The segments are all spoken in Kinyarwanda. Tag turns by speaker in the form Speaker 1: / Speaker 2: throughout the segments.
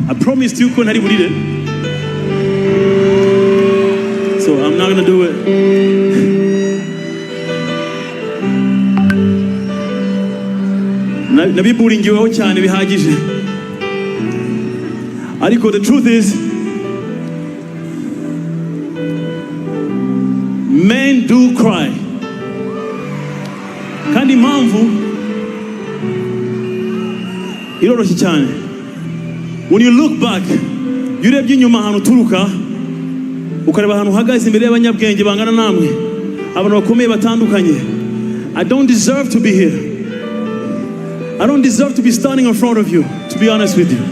Speaker 1: I promised you couldn't have it. So I'm not gonna do it. Nabiburingiweho cyane bihagije. Ariko the truth is, men do cry. Kandi impamvu iroroshye cyane. When you look back, yurebye inyuma ahantu turuka, ukareba ahantu uhagaze imbere y'abanyabwenge bangana namwe, abantu bakomeye batandukanye. I don't deserve to be here. I don't deserve to be standing in front of you, to be honest with you.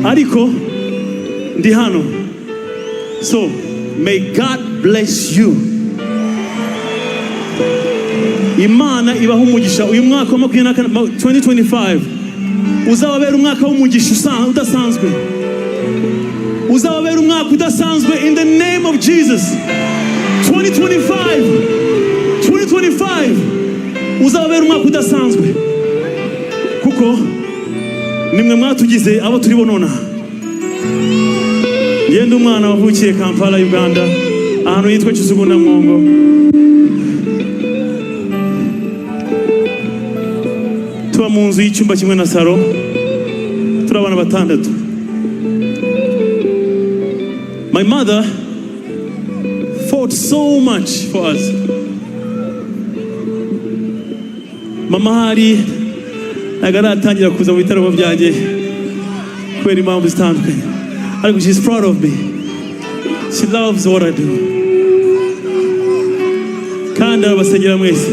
Speaker 1: Ariko ndi hano. So may God bless you. Imana ibaha umugisha. Uyu mwaka wa 2025 uzababera umwaka w'umugisha udasanzwe. Uzababera umwaka udasanzwe in the name of Jesus. 2025 uzababera umwaka udasanzwe. Kuko nimwe mwatugize abo turi bonona. Yenda umwana wavukiye Kampala, Uganda, ahantu yitwa Kizugunda Mwongo. Tuba mu nzu y'icyumba kimwe na saro. Turabana batandatu. My mother fought so much for us. Mama hari agaratangira kuza mu bitaramo byanjye kubera impamvu zitandukanye. Ariko she's proud of me. She loves what I do. Kandi abasengera mwese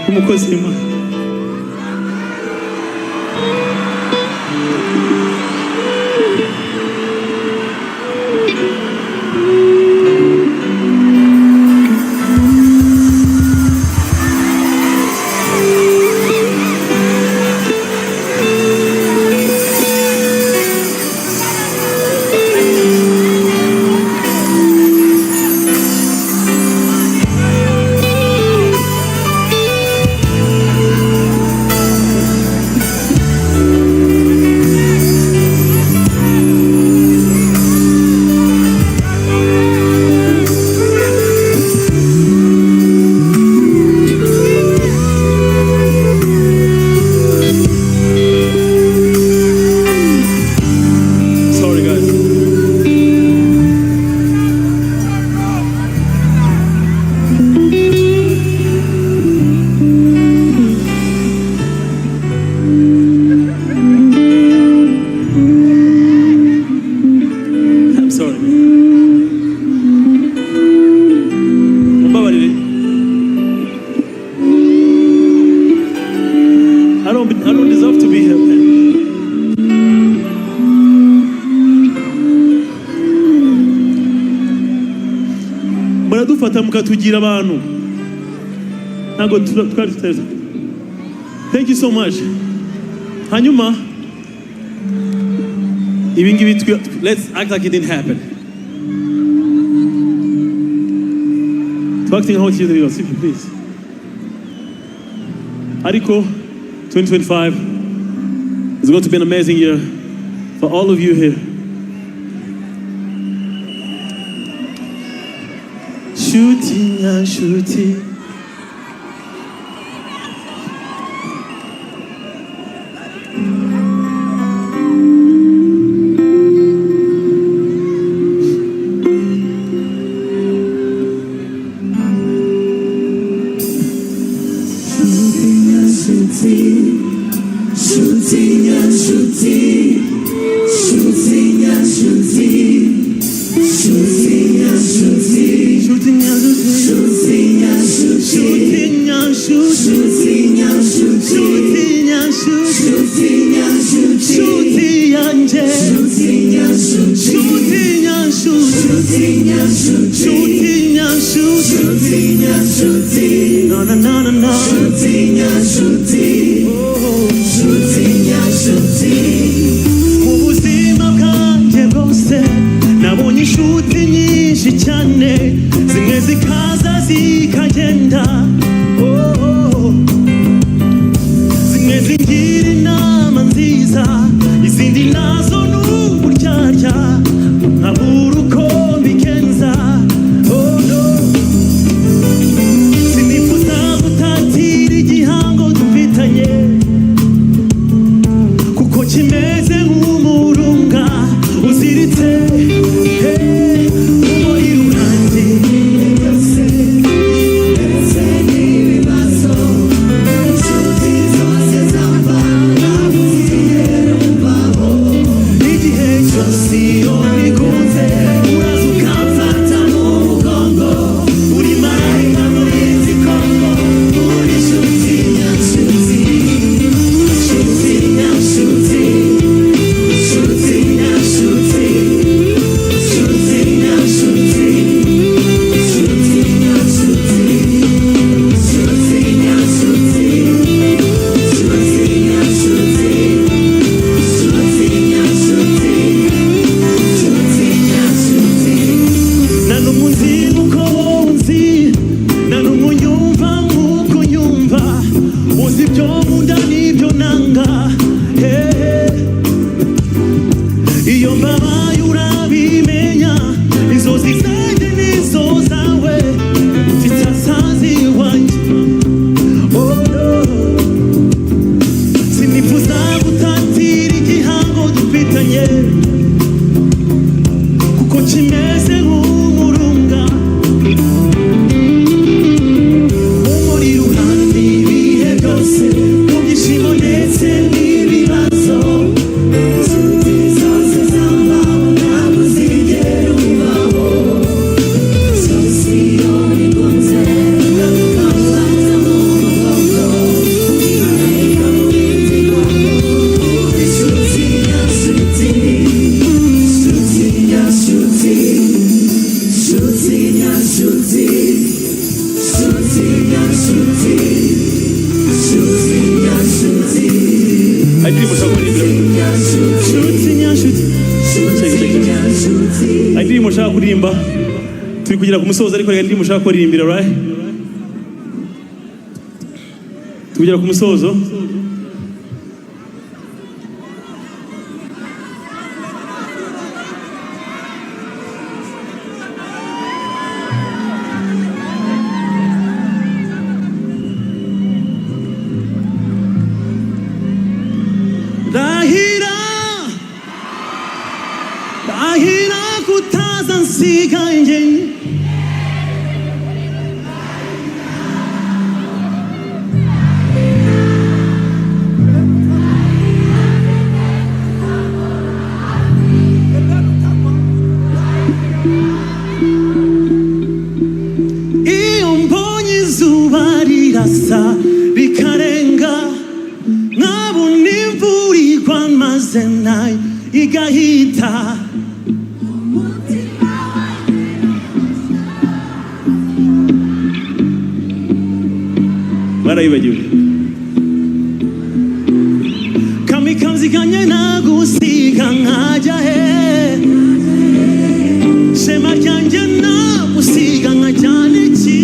Speaker 1: umukozi w'Imana. I don't deserve to be here, man. Muradufata mukatugira abantu. Ntago twari tuteze. Thank you so much. Hanyuma let's act like it didn't happen. Acting how it is, please. Ariko 2025 is going to be an amazing year for all of you here. Shooting and shooting.
Speaker 2: Shooting and shooting, shooting and shooting, shooting and shooting, shooting and shooting, shooting and shooting, shooting and shooting, shooting and shooting, shooting and shooting, shooting and shooting, shooting and shooting, shooting and shooting, shooting and shooting, shooting and shooting, no no no no no, shooting and shooting. Shooting and shooting. Ubuzima bwanjye bwose nabonye inshuti nyinshi cyane, zimwe zikaza zikagenda, zimwe zingira inama nziza.
Speaker 1: hari indirimbo ushaka kuririmba turi kugera ku musozo ariko hari indirimbo ushaka kuririmbira right tugera ku musozo
Speaker 2: Rahira kutazansiga njyenyine iyo mbonye izuba rirasa rikarenga nkabona imvura igwa maze nayo igahita
Speaker 1: barayibagiwe
Speaker 2: kamikazi kanye nagusiga nkajya he shema ryanjye nagusiga nkajyana iki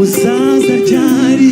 Speaker 2: uzaza ryari